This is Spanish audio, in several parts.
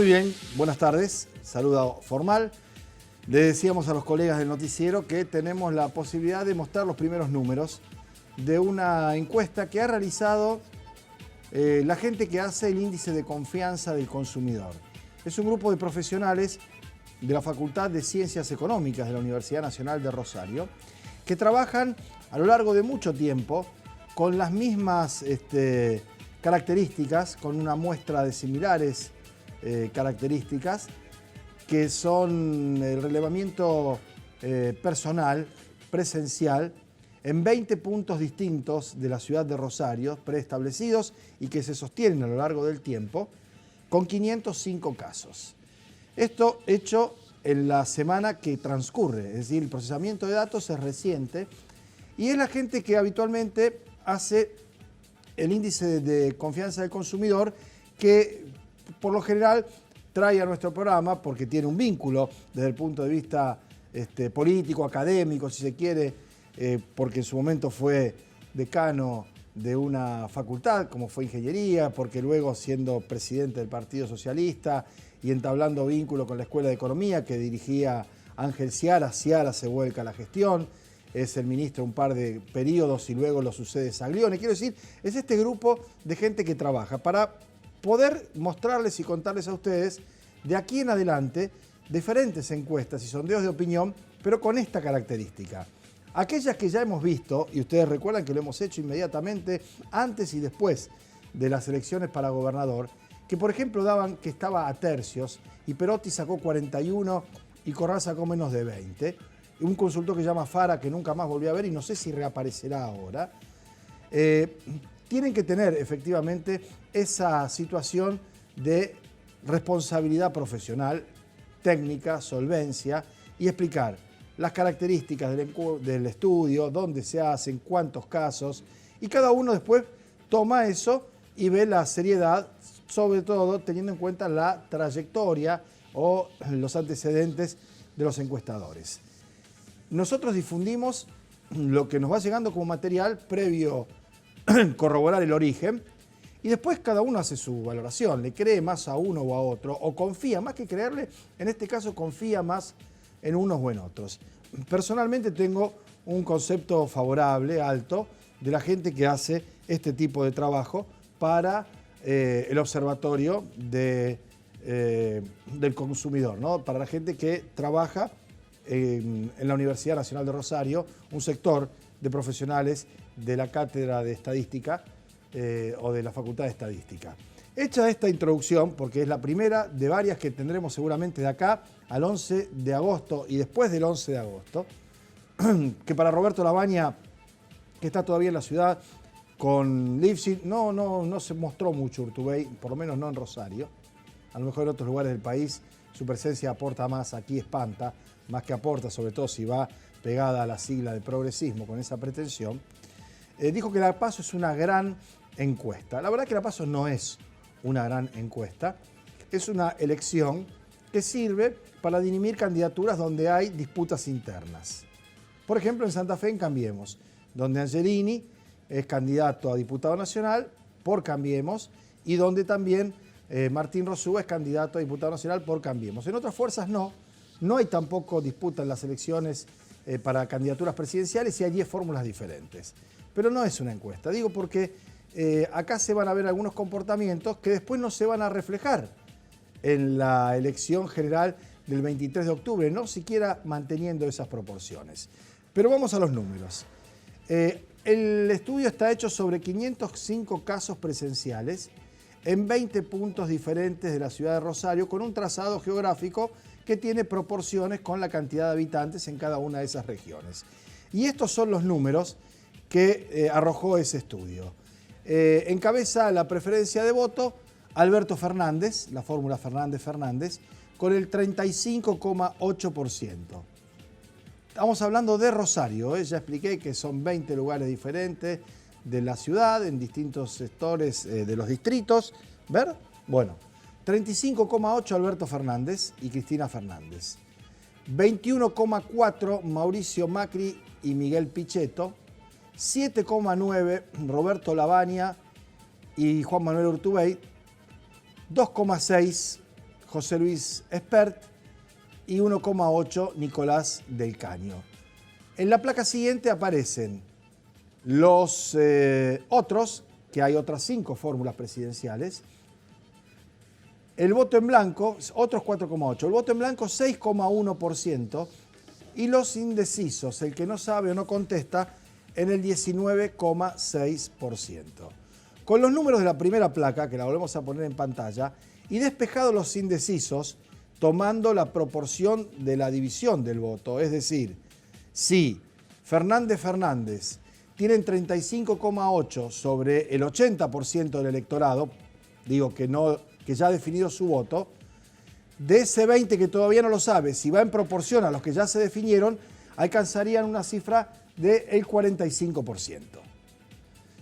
Muy bien, buenas tardes, saludo formal. Le decíamos a los colegas del noticiero que tenemos la posibilidad de mostrar los primeros números de una encuesta que ha realizado la gente que hace el índice de confianza del consumidor. Es un grupo de profesionales de la Facultad de Ciencias Económicas de la Universidad Nacional de Rosario que trabajan a lo largo de mucho tiempo con las mismas características, con una muestra de similares características, que son el relevamiento personal, presencial, en 20 puntos distintos de la ciudad de Rosario, preestablecidos y que se sostienen a lo largo del tiempo, con 505 casos. Esto hecho en la semana que transcurre, es decir, el procesamiento de datos es reciente y es la gente que habitualmente hace el índice de confianza del consumidor que por lo general trae a nuestro programa porque tiene un vínculo desde el punto de vista político, académico, si se quiere, porque en su momento fue decano de una facultad, como fue ingeniería, porque luego siendo presidente del Partido Socialista y entablando vínculo con la Escuela de Economía que dirigía Ángel Ciara se vuelca a la gestión, es el ministro un par de periodos y luego lo sucede Saglione. Quiero decir, es este grupo de gente que trabaja para poder mostrarles y contarles a ustedes de aquí en adelante diferentes encuestas y sondeos de opinión, pero con esta característica. Aquellas que ya hemos visto, y ustedes recuerdan que lo hemos hecho inmediatamente antes y después de las elecciones para gobernador, que por ejemplo daban que estaba a tercios y Perotti sacó 41 y Corral sacó menos de 20. Un consultor que se llama Fara, que nunca más volví a ver y no sé si reaparecerá ahora. Tienen que tener efectivamente esa situación de responsabilidad profesional, técnica, solvencia y explicar las características del estudio, dónde se hacen, cuántos casos, y cada uno después toma eso y ve la seriedad, sobre todo teniendo en cuenta la trayectoria o los antecedentes de los encuestadores. Nosotros difundimos lo que nos va llegando como material previo corroborar el origen y después cada uno hace su valoración, le cree más a uno o a otro o confía, más que creerle, en este caso confía más en unos o en otros. Personalmente tengo un concepto favorable, alto, de la gente que hace este tipo de trabajo para el observatorio del consumidor, ¿no? Para la gente que trabaja en la Universidad Nacional de Rosario, un sector de profesionales de la Cátedra de Estadística o de la Facultad de Estadística. Hecha esta introducción, porque es la primera de varias que tendremos seguramente de acá al 11 de agosto y después del 11 de agosto, que para Roberto Labaña, que está todavía en la ciudad con Lipschitz, no se mostró mucho Urtubey, por lo menos no en Rosario. A lo mejor en otros lugares del país su presencia aporta más, aquí espanta, más que aporta, sobre todo si va pegada a la sigla de progresismo con esa pretensión. Dijo que la PASO es una gran encuesta. La verdad que la PASO no es una gran encuesta, es una elección que sirve para dirimir candidaturas donde hay disputas internas. Por ejemplo, en Santa Fe en Cambiemos, donde Angelini es candidato a diputado nacional por Cambiemos y donde también Martín Rosúa es candidato a diputado nacional por Cambiemos. En otras fuerzas no hay tampoco disputa en las elecciones para candidaturas presidenciales y hay 10 fórmulas diferentes. Pero no es una encuesta, digo porque acá se van a ver algunos comportamientos que después no se van a reflejar en la elección general del 23 de octubre, no siquiera manteniendo esas proporciones. Pero vamos a los números. El estudio está hecho sobre 505 casos presenciales en 20 puntos diferentes de la ciudad de Rosario, con un trazado geográfico que tiene proporciones con la cantidad de habitantes en cada una de esas regiones. Y estos son los números que arrojó ese estudio. Encabeza la preferencia de voto Alberto Fernández, la fórmula Fernández-Fernández, con el 35,8%. Estamos hablando de Rosario, ya expliqué que son 20 lugares diferentes de la ciudad, en distintos sectores de los distritos. ¿Ver? Bueno, 35,8% Alberto Fernández y Cristina Fernández. 21,4% Mauricio Macri y Miguel Pichetto. 7,9% Roberto Labaña y Juan Manuel Urtubey. 2,6% José Luis Espert y 1,8 Nicolás del Caño. En la placa siguiente aparecen los otros, que hay otras 5 fórmulas presidenciales. El voto en blanco, otros 4,8. El voto en blanco, 6,1%. Y los indecisos, el que no sabe o no contesta, en el 19,6%. Con los números de la primera placa, que la volvemos a poner en pantalla, y despejados los indecisos, tomando la proporción de la división del voto. Es decir, si Fernández tienen 35,8 sobre el 80% del electorado, digo que ya ha definido su voto, de ese 20 que todavía no lo sabe, si va en proporción a los que ya se definieron, alcanzarían una cifra del 45%.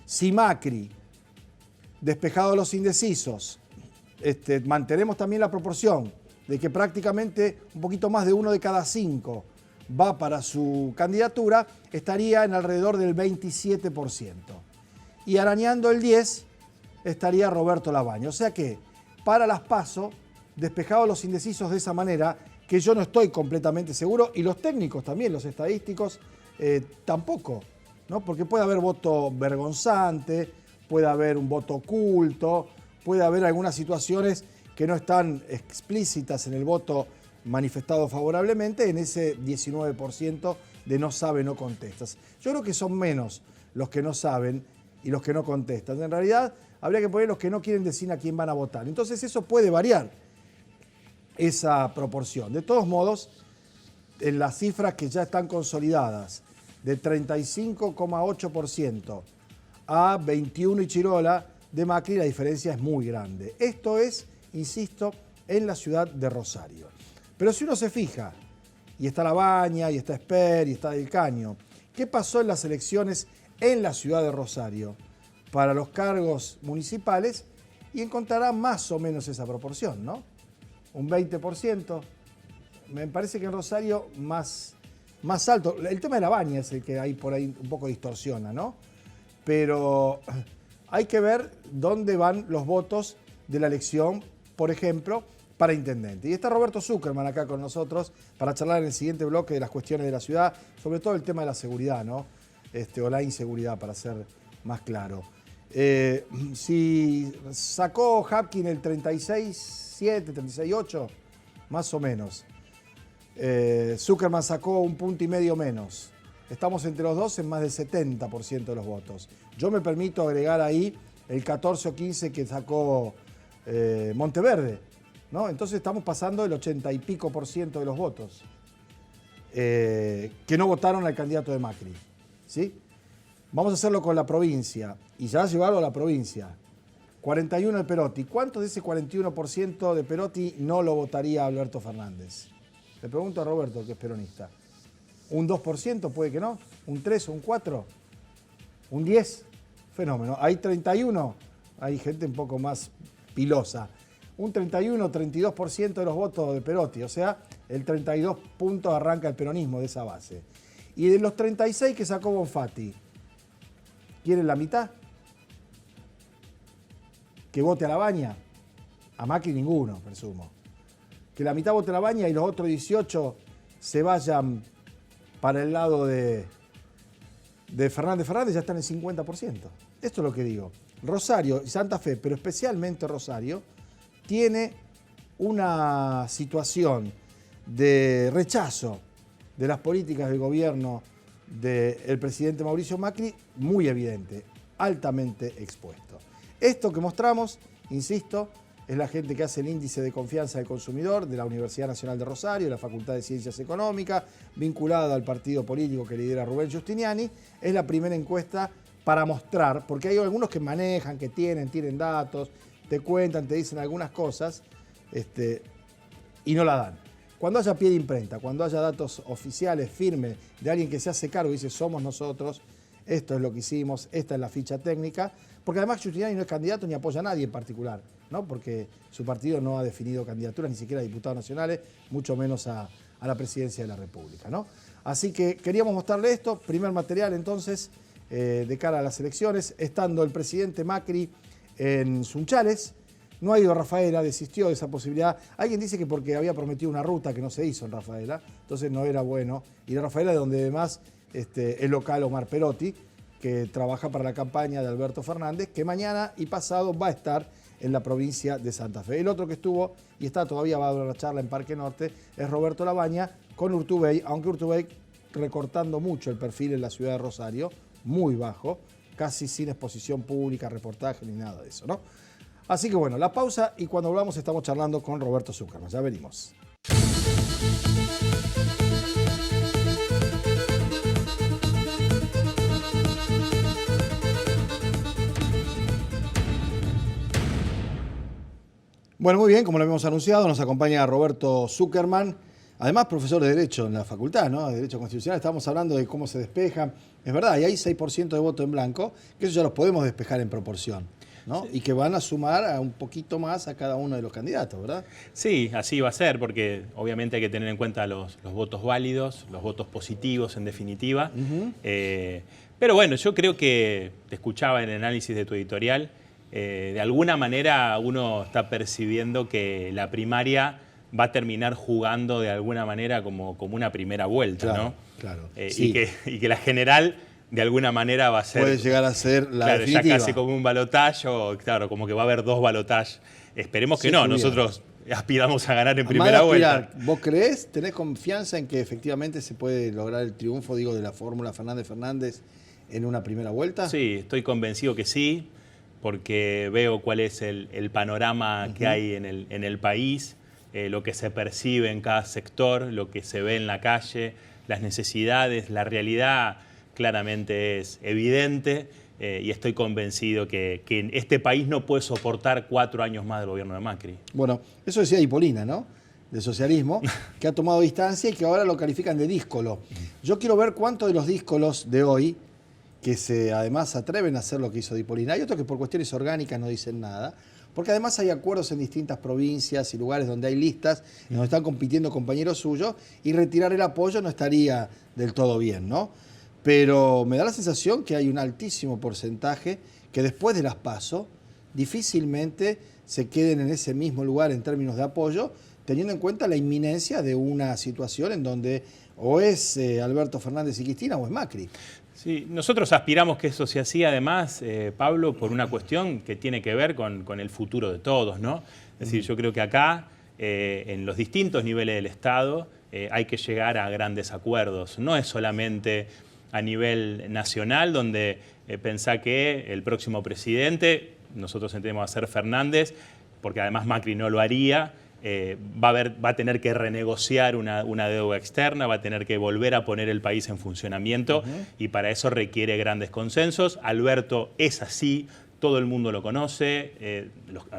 Si Macri, despejado los indecisos, mantenemos también la proporción de que prácticamente un poquito más de 1 de cada 5 va para su candidatura, estaría en alrededor del 27%. Y arañando el 10 estaría Roberto Labaña. O sea que para las PASO, despejados los indecisos de esa manera, que yo no estoy completamente seguro, y los técnicos también, los estadísticos, tampoco, ¿no? Porque puede haber voto vergonzante, puede haber un voto oculto, puede haber algunas situaciones que no están explícitas en el voto manifestado favorablemente, en ese 19% de no sabe, no contestas. Yo creo que son menos los que no saben y los que no contestan. En realidad, habría que poner los que no quieren decir a quién van a votar. Entonces, eso puede variar, esa proporción. De todos modos, en las cifras que ya están consolidadas, de 35,8% a 21 y Chirola de Macri, la diferencia es muy grande. Esto es, insisto, en la ciudad de Rosario. Pero si uno se fija, y está Labaña, y está Espert, y está Del Caño, ¿qué pasó en las elecciones en la ciudad de Rosario para los cargos municipales? Y encontrará más o menos esa proporción, ¿no? Un 20%. Me parece que en Rosario más alto. El tema de Labaña es el que ahí por ahí un poco distorsiona, ¿no? Pero hay que ver dónde van los votos de la elección, por ejemplo, para intendente. Y está Roberto Zuckerman acá con nosotros para charlar en el siguiente bloque de las cuestiones de la ciudad, sobre todo el tema de la seguridad, ¿no? O la inseguridad, para ser más claro. Si sacó Hapkin el 36,7, 36,8, más o menos. Zuckerman sacó 1,5 puntos menos. Estamos entre los dos en más del 70% de los votos. Yo me permito agregar ahí el 14 o 15 que sacó Monteverde, ¿no? Entonces estamos pasando el 80 y pico % de los votos que no votaron al candidato de Macri, ¿sí? Vamos a hacerlo con la provincia, y ya llevarlo a la provincia. 41 de Perotti. ¿Cuánto de ese 41% de Perotti no lo votaría Alberto Fernández? Le pregunto a Roberto, que es peronista. ¿Un 2% puede que no? ¿Un 3 o un 4? ¿Un 10? Fenómeno. Hay 31, hay gente un poco más pilosa. Un 31, 32% de los votos de Perotti, o sea, el 32 puntos arranca el peronismo de esa base. Y de los 36 que sacó Bonfatti, ¿quieren la mitad? ¿Que vote a Labaña? A Macri ninguno, presumo. Que la mitad vote a Labaña y los otros 18 se vayan para el lado de Fernández. Fernández ya está en el 50%. Esto es lo que digo. Rosario y Santa Fe, pero especialmente Rosario, tiene una situación de rechazo de las políticas del gobierno del presidente Mauricio Macri muy evidente, altamente expuesto. Esto que mostramos, insisto, es la gente que hace el índice de confianza del consumidor de la Universidad Nacional de Rosario, de la Facultad de Ciencias Económicas, vinculada al partido político que lidera Rubén Giustiniani. Es la primera encuesta para mostrar, porque hay algunos que manejan, que tienen datos, te cuentan, te dicen algunas cosas y no la dan. Cuando haya pie de imprenta, cuando haya datos oficiales, firmes, de alguien que se hace cargo y dice somos nosotros, esto es lo que hicimos, esta es la ficha técnica, porque además Giustiniani no es candidato ni apoya a nadie en particular, ¿no? Porque su partido no ha definido candidaturas ni siquiera a diputados nacionales, mucho menos a la presidencia de la República, ¿no? Así que queríamos mostrarle esto, primer material entonces de cara a las elecciones, estando el presidente Macri en Sunchales, No ha ido a Rafaela, desistió de esa posibilidad. Alguien dice que porque había prometido una ruta que no se hizo en Rafaela, entonces no era bueno ir a Rafaela, de donde además el local Omar Perotti, que trabaja para la campaña de Alberto Fernández, que mañana y pasado va a estar en la provincia de Santa Fe. El otro que estuvo y está todavía, va a dar la charla en Parque Norte, es Roberto Labaña con Urtubey, aunque Urtubey recortando mucho el perfil en la ciudad de Rosario, muy bajo, casi sin exposición pública, reportaje ni nada de eso, ¿no? Así que bueno, la pausa y cuando volvamos estamos charlando con Roberto Zuckerman. Ya venimos. Bueno, muy bien, como lo habíamos anunciado, nos acompaña Roberto Zuckerman, además profesor de Derecho en la facultad, ¿no? De Derecho Constitucional. Estábamos hablando de cómo se despejan. Es verdad, y hay 6% de voto en blanco, que eso ya los podemos despejar en proporción, ¿no? Sí. Y que van a sumar a un poquito más a cada uno de los candidatos, ¿verdad? Sí, así va a ser, porque obviamente hay que tener en cuenta los votos válidos, los votos positivos en definitiva. Pero bueno, yo creo que te escuchaba en el análisis de tu editorial. De alguna manera uno está percibiendo que la primaria va a terminar jugando de alguna manera como una primera vuelta, claro, ¿no? Claro. Sí. Y que la general de alguna manera va a ser... Puede llegar a ser la definitiva. Ya casi como un balotaje, o claro, como que va a haber 2 balotajes. Esperemos que no, nosotros aspiramos a ganar en primera vuelta. ¿Vos creés, tenés confianza en que efectivamente se puede lograr el triunfo, digo, de la fórmula Fernández-Fernández en una primera vuelta? Sí, estoy convencido que sí, porque veo cuál es el panorama que hay en el país, lo que se percibe en cada sector, lo que se ve en la calle, las necesidades, la realidad claramente es evidente, y estoy convencido que este país no puede soportar 4 años más del gobierno de Macri. Bueno, eso decía Hipolina, ¿no? De socialismo, que ha tomado distancia y que ahora lo califican de díscolo. Yo quiero ver cuántos de los díscolos de hoy, que además atreven a hacer lo que hizo Hipolina. Hay otros que por cuestiones orgánicas no dicen nada, porque además hay acuerdos en distintas provincias y lugares donde hay listas, donde están compitiendo compañeros suyos, y retirar el apoyo no estaría del todo bien, ¿no? Pero me da la sensación que hay un altísimo porcentaje que después de las PASO difícilmente se queden en ese mismo lugar en términos de apoyo, teniendo en cuenta la inminencia de una situación en donde o es Alberto Fernández y Cristina o es Macri. Sí, nosotros aspiramos que eso se hacía además, Pablo, por una cuestión que tiene que ver con el futuro de todos, ¿no? Es decir, yo creo que acá, en los distintos niveles del Estado, hay que llegar a grandes acuerdos. No es solamente a nivel nacional, donde pensá que el próximo presidente, nosotros entendemos a ser Fernández, porque además Macri no lo haría, va a tener que renegociar una deuda externa, va a tener que volver a poner el país en funcionamiento, y para eso requiere grandes consensos. Alberto es así, todo el mundo lo conoce,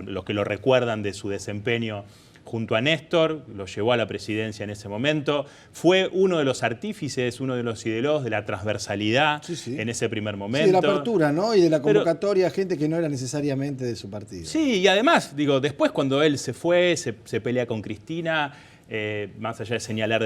los que lo recuerdan de su desempeño junto a Néstor, lo llevó a la presidencia en ese momento, fue uno de los artífices, uno de los ideólogos de la transversalidad en ese primer momento. Sí, de la apertura, ¿no? Y de la convocatoria a gente que no era necesariamente de su partido. Sí, y además, digo, después cuando él se fue, se pelea con Cristina, más allá de señalar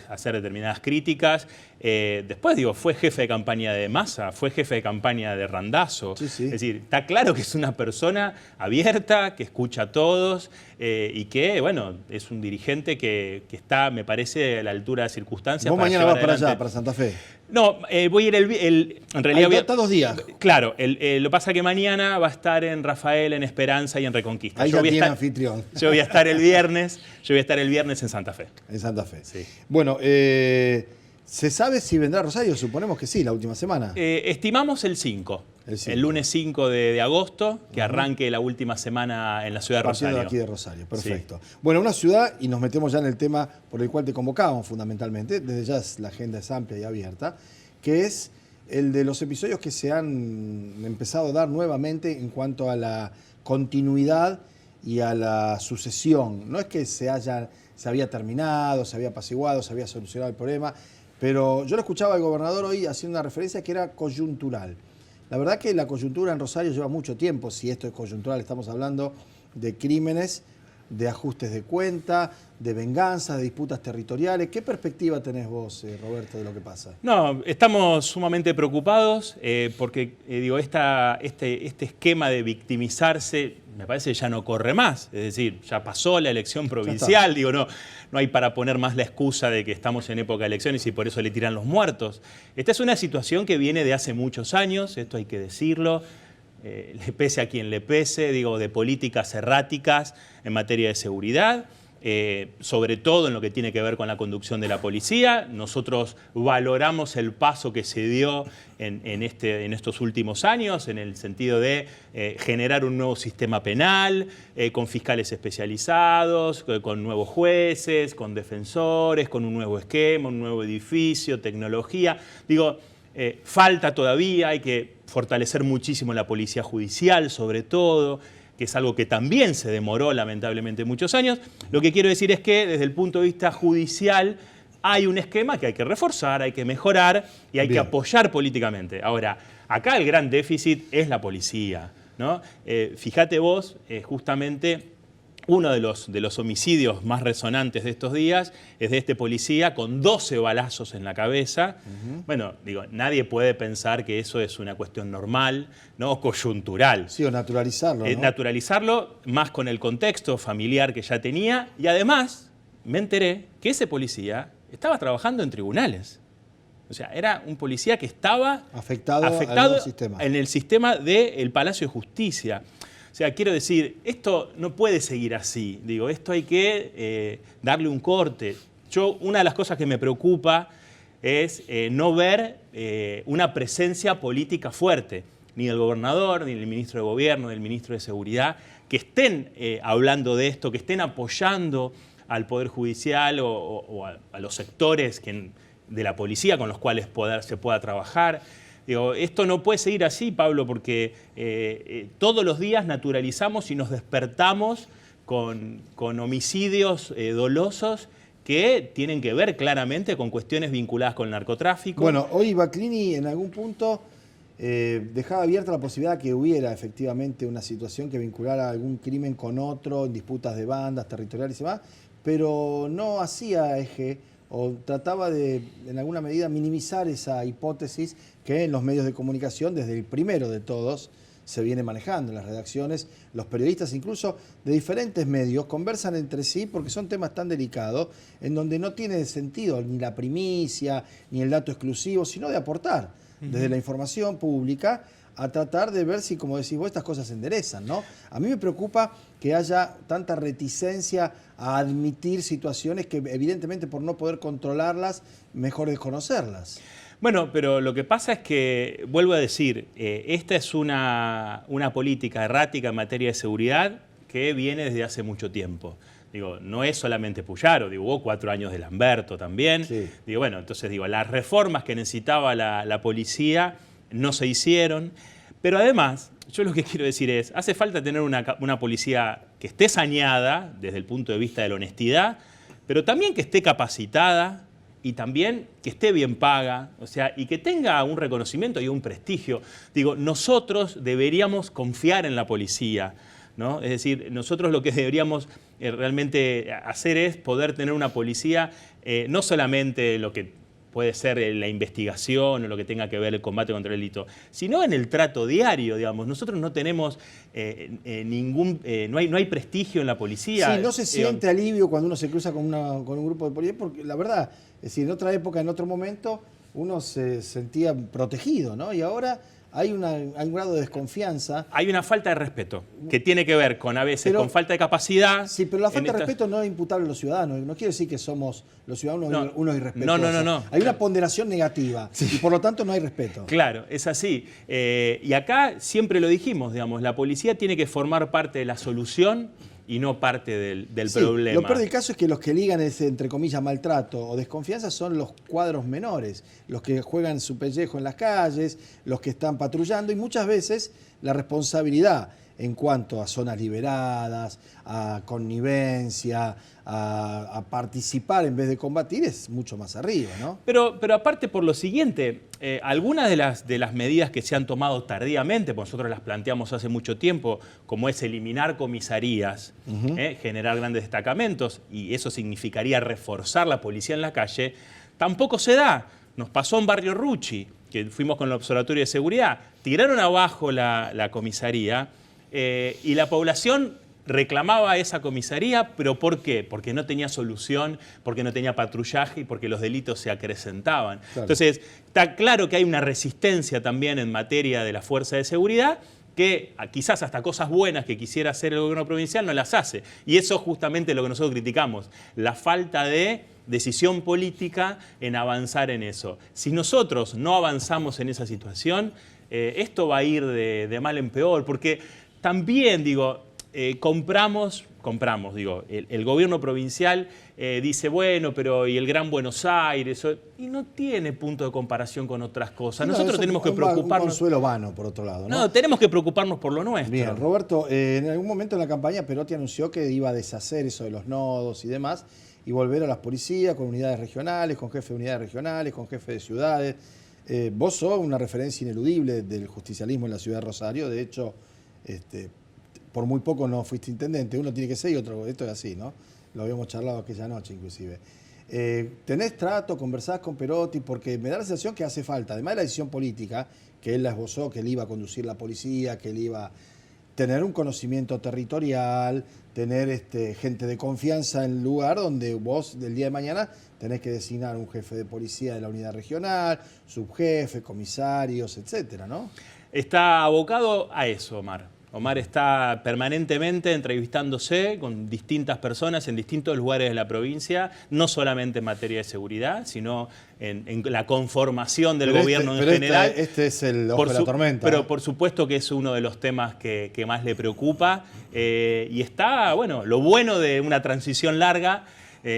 hacer determinadas críticas, después, digo, fue jefe de campaña de Massa, fue jefe de campaña de Randazzo. Sí, sí. Es decir, está claro que es una persona abierta, que escucha a todos, y que, bueno, es un dirigente que está, me parece, a la altura de circunstancias. ¿Vos mañana vas para allá, para Santa Fe? No, voy a ir en realidad... Está 2 días. Claro, lo que pasa es que mañana va a estar en Rafael, en Esperanza y en Reconquista. Ahí ya tiene anfitrión. Yo voy a estar el viernes en Santa Fe. En Santa Fe. Sí. Bueno, ¿se sabe si vendrá Rosario? Suponemos que sí, la última semana. Estimamos el 5. El lunes 5 de agosto, que arranque la última semana en la ciudad de Rosario. De aquí de Rosario, perfecto. Sí. Bueno, una ciudad, y nos metemos ya en el tema por el cual te convocábamos fundamentalmente, desde ya la agenda es amplia y abierta, que es el de los episodios que se han empezado a dar nuevamente en cuanto a la continuidad y a la sucesión. No es que se había terminado, se había apaciguado, se había solucionado el problema, pero yo lo escuchaba al gobernador hoy haciendo una referencia que era coyuntural. La verdad que la coyuntura en Rosario lleva mucho tiempo, si esto es coyuntural, estamos hablando de crímenes, de ajustes de cuenta, de venganzas, de disputas territoriales. ¿Qué perspectiva tenés vos, Roberto, de lo que pasa? No, estamos sumamente preocupados porque digo, este esquema de victimizarse me parece que ya no corre más. Es decir, ya pasó la elección provincial, digo, no hay para poner más la excusa de que estamos en época de elecciones y por eso le tiran los muertos. Esta es una situación que viene de hace muchos años, esto hay que decirlo, le pese a quien le pese, digo, de políticas erráticas en materia de seguridad. Sobre todo en lo que tiene que ver con la conducción de la policía. Nosotros valoramos el paso que se dio en estos últimos años, en el sentido de generar un nuevo sistema penal, con fiscales especializados, con nuevos jueces, con defensores, con un nuevo esquema, un nuevo edificio, tecnología. Digo, falta todavía, hay que fortalecer muchísimo la policía judicial, sobre todo, que es algo que también se demoró lamentablemente muchos años. Lo que quiero decir es que desde el punto de vista judicial hay un esquema que hay que reforzar, hay que mejorar y hay que apoyar políticamente. Ahora, acá el gran déficit es la policía, ¿no? Fíjate vos, justamente uno de los homicidios más resonantes de estos días es de este policía con 12 balazos en la cabeza. Bueno, digo, nadie puede pensar que eso es una cuestión normal, ¿no? Coyuntural. Sí, o naturalizarlo, ¿no? Naturalizarlo, más con el contexto familiar que ya tenía. Y además, me enteré que ese policía estaba trabajando en tribunales. O sea, era un policía que estaba afectado en el sistema del Palacio de Justicia. O sea, quiero decir, esto no puede seguir así. Digo, esto hay que darle un corte. Una de las cosas que me preocupa es no ver una presencia política fuerte, ni del gobernador, ni del ministro de Gobierno, ni del ministro de Seguridad, que estén hablando de esto, que estén apoyando al Poder Judicial o a los sectores de la policía con los cuales se pueda trabajar. Digo, esto no puede seguir así, Pablo, porque todos los días naturalizamos y nos despertamos con homicidios dolosos que tienen que ver claramente con cuestiones vinculadas con el narcotráfico. Bueno, hoy Baclini en algún punto dejaba abierta la posibilidad de que hubiera efectivamente una situación que vinculara algún crimen con otro, en disputas de bandas territoriales y demás, pero no hacía eje o trataba de, en alguna medida, minimizar esa hipótesis que en los medios de comunicación, desde el primero de todos, se viene manejando en las redacciones. Los periodistas, incluso de diferentes medios, conversan entre sí porque son temas tan delicados en donde no tiene sentido ni la primicia, ni el dato exclusivo, sino de aportar desde la información pública a tratar de ver si, como decís vos, estas cosas se enderezan, ¿no? A mí me preocupa que haya tanta reticencia a admitir situaciones que evidentemente por no poder controlarlas, mejor desconocerlas. Bueno, pero lo que pasa es que, vuelvo a decir, esta es una política errática en materia de seguridad que viene desde hace mucho tiempo. Digo, no es solamente Puyaro, digo, hubo 4 años de Lamberto también. Sí. Digo, bueno, entonces digo, las reformas que necesitaba la policía no se hicieron, pero además, yo lo que quiero decir es, hace falta tener una policía que esté saneada desde el punto de vista de la honestidad, pero también que esté capacitada y también que esté bien paga, o sea, y que tenga un reconocimiento y un prestigio. Digo, nosotros deberíamos confiar en la policía, ¿no? Es decir, nosotros lo que deberíamos realmente hacer es poder tener una policía, no solamente lo que puede ser la investigación o lo que tenga que ver el combate contra el delito, sino en el trato diario, digamos. Nosotros no tenemos no hay prestigio en la policía. Sí, no se siente alivio cuando uno se cruza con un grupo de policías, porque la verdad, es decir, en otra época, en otro momento, uno se sentía protegido, ¿no? Y ahora hay un grado de desconfianza. Hay una falta de respeto, que tiene que ver con a veces con falta de capacidad. Sí, pero la falta de respeto no es imputable a los ciudadanos. No quiere decir que somos los ciudadanos unos irrespetuosos. No. Hay una ponderación negativa y por lo tanto no hay respeto. Claro, es así. Y acá siempre lo dijimos, digamos, la policía tiene que formar parte de la solución y no parte del problema. Lo peor del caso es que los que ligan ese, entre comillas, maltrato o desconfianza son los cuadros menores, los que juegan su pellejo en las calles, los que están patrullando, y muchas veces la responsabilidad en cuanto a zonas liberadas, a connivencia, a participar en vez de combatir es mucho más arriba, ¿no? Pero aparte por lo siguiente, algunas de las medidas que se han tomado tardíamente, pues nosotros las planteamos hace mucho tiempo, como es eliminar comisarías, generar grandes destacamentos, y eso significaría reforzar la policía en la calle, tampoco se da. Nos pasó en Barrio Rucci, que fuimos con el Observatorio de Seguridad, tiraron abajo la comisaría, Y la población reclamaba esa comisaría, pero ¿por qué? Porque no tenía solución, porque no tenía patrullaje y porque los delitos se acrecentaban. Claro. Entonces, está claro que hay una resistencia también en materia de la fuerza de seguridad, que quizás hasta cosas buenas que quisiera hacer el gobierno provincial no las hace. Y eso es justamente lo que nosotros criticamos, la falta de decisión política en avanzar en eso. Si nosotros no avanzamos en esa situación, esto va a ir de mal en peor, porque también, digo, compramos, el gobierno provincial dice, bueno, pero ¿y el Gran Buenos Aires? Y no tiene punto de comparación con otras cosas. Nosotros tenemos que preocuparnos. Un consuelo vano, por otro lado, ¿no? No, tenemos que preocuparnos por lo nuestro. Bien, Roberto, en algún momento en la campaña Perotti anunció que iba a deshacer eso de los nodos y demás y volver a las policías con unidades regionales, con jefes de unidades regionales, con jefes de ciudades. Vos sos una referencia ineludible del justicialismo en la ciudad de Rosario. De hecho, por muy poco no fuiste intendente. Uno tiene que ser y otro, esto es así, ¿no? Lo habíamos charlado aquella noche inclusive. ¿Tenés trato, conversás con Perotti? Porque me da la sensación que hace falta, además de la decisión política, que él la esbozó, que él iba a conducir la policía, que él iba a tener un conocimiento territorial, tener gente de confianza en el lugar donde vos del día de mañana tenés que designar un jefe de policía de la unidad regional, subjefe, comisarios, etcétera, ¿no? Está abocado a eso, Omar. Omar está permanentemente entrevistándose con distintas personas en distintos lugares de la provincia, no solamente en materia de seguridad, sino en la conformación del gobierno en general. Este es el ojo de la tormenta. Pero por supuesto que es uno de los temas que más le preocupa. Y está, bueno, lo bueno de una transición larga,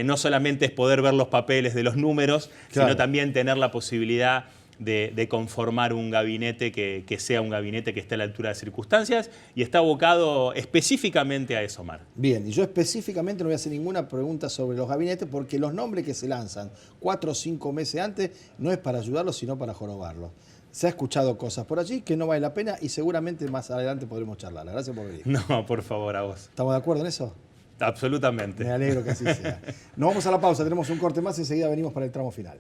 no solamente es poder ver los papeles de los números, claro, sino también tener la posibilidad de conformar un gabinete que sea un gabinete que esté a la altura de las circunstancias, y está abocado específicamente a eso, Omar. Bien, y yo específicamente no voy a hacer ninguna pregunta sobre los gabinetes, porque los nombres que se lanzan 4 o 5 meses antes no es para ayudarlos, sino para jorobarlos. Se ha escuchado cosas por allí que no vale la pena y seguramente más adelante podremos charlar. Gracias por venir. No, por favor, a vos. ¿Estamos de acuerdo en eso? Absolutamente. Me alegro que así sea. Nos vamos a la pausa, tenemos un corte más y enseguida venimos para el tramo final.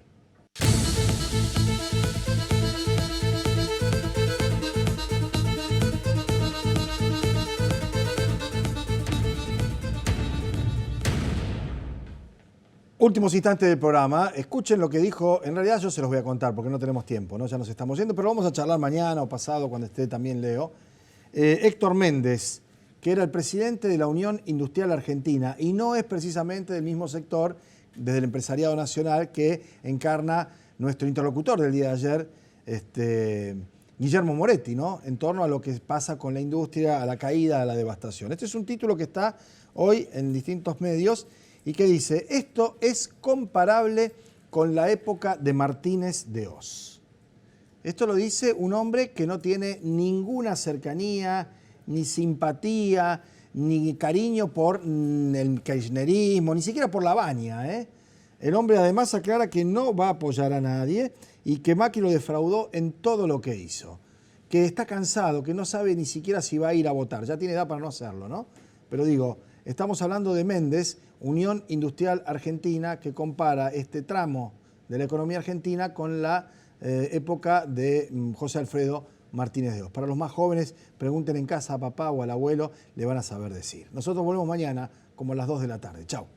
Últimos instantes del programa, escuchen lo que dijo, en realidad yo se los voy a contar porque no tenemos tiempo, ¿no? Ya nos estamos yendo, pero vamos a charlar mañana o pasado cuando esté también Leo. Héctor Méndez, que era el presidente de la Unión Industrial Argentina y no es precisamente del mismo sector desde el empresariado nacional que encarna nuestro interlocutor del día de ayer, Guillermo Moretti, ¿no? En torno a lo que pasa con la industria, a la caída, a la devastación. Este es un título que está hoy en distintos medios y que dice, esto es comparable con la época de Martínez de Oz. Esto lo dice un hombre que no tiene ninguna cercanía, ni simpatía, ni cariño por el kirchnerismo, ni siquiera por la Baña, ¿eh? El hombre además aclara que no va a apoyar a nadie y que Macri lo defraudó en todo lo que hizo. Que está cansado, que no sabe ni siquiera si va a ir a votar. Ya tiene edad para no hacerlo, ¿no? Pero digo, estamos hablando de Méndez, Unión Industrial Argentina, que compara este tramo de la economía argentina con la época de José Alfredo Martínez de Oz. Para los más jóvenes, pregunten en casa a papá o al abuelo, le van a saber decir. Nosotros volvemos mañana como a las 2 de la tarde. Chau.